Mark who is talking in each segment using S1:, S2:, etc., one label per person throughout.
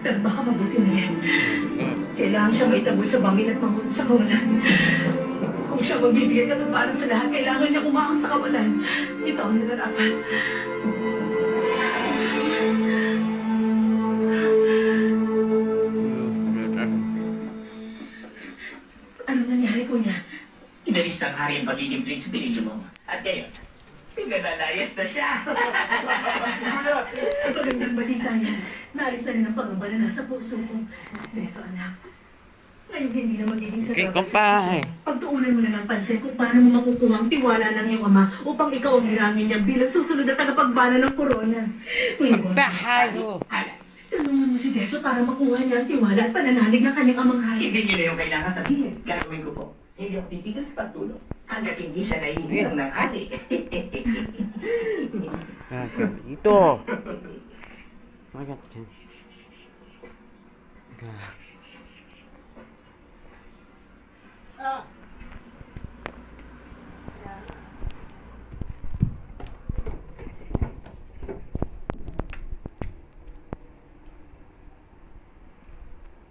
S1: Pero baka mabuti na yan. Kailangan siya may tabot sa bangin at mangunod sa kawalan. Kung siya magbibigay ka para sa lahat, kailangan niya umakang sa kawalan. Ito ang nararapat. Ano nangyari po niya?
S2: Inalis ng hari ang pagiging prinsipe ni Jumong. At ngayon, pinanalayas na siya.
S1: Magandang balita yan. Naalis na rin ang pangamba na nasa puso ko. Beso, anak. Ngayon hindi na magiging sa
S3: Okay, kumpay.
S1: Pagtuunan mo na ng pansin kung paano mo makukuha ang tiwala ng iyong ama upang ikaw ang hirangin niya bilang susunod na tagapagbana ng korona.
S3: Magbahay mo.
S2: Hala,
S1: Tulungan mo si Beso para makuha niya ang tiwala at pananalig ng kanyang amang hari.
S2: hindi niyo na yung kailangan sabihin. Gagawin ko po. Hindi ako titigil sa pagtulong hanggat hindi siya nahihilang ng hari.
S3: Ito. Magat dyan.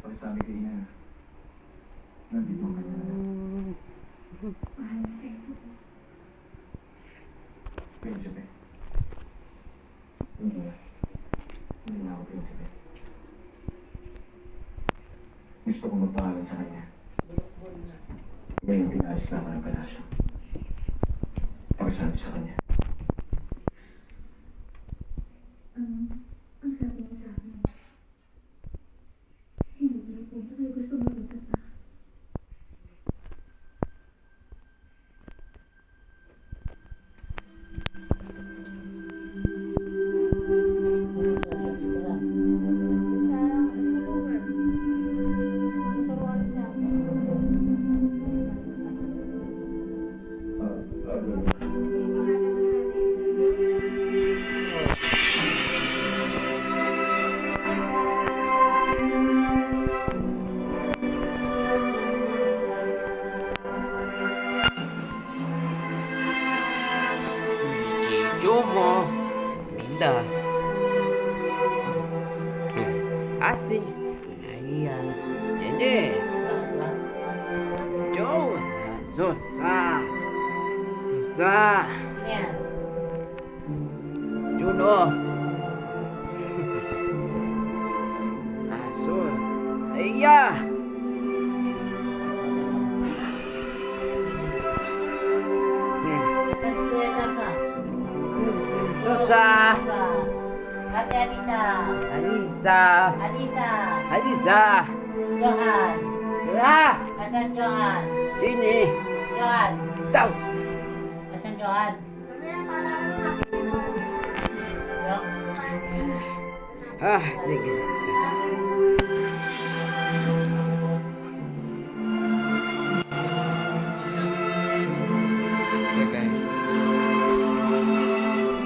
S4: Pagsabi kay Ina, nandito ka na. Prinsipe. Hindi na. Hindi na ako prinsipe. Gusto ko magpaalam sa kanya. Ngayon pinaalis na ako ng palasyo. Pagsabi sa kanya.
S1: Ang sabi niya sa akin, hindi niya po kayo gusto mag-isa pa.
S3: Jomo. Linda. Asti. Ayan. Jenny. Joe. So. Sa. Juno. Aso. Iya. Tosa.
S5: Ate Alisa.
S3: Alisa.
S5: Alisa.
S3: Alisa.
S5: Johan.
S3: Ya.
S5: Asan Johan?
S3: Sini.
S5: Johan.
S3: Tau.
S5: Asan Johan?
S3: Ah, sige.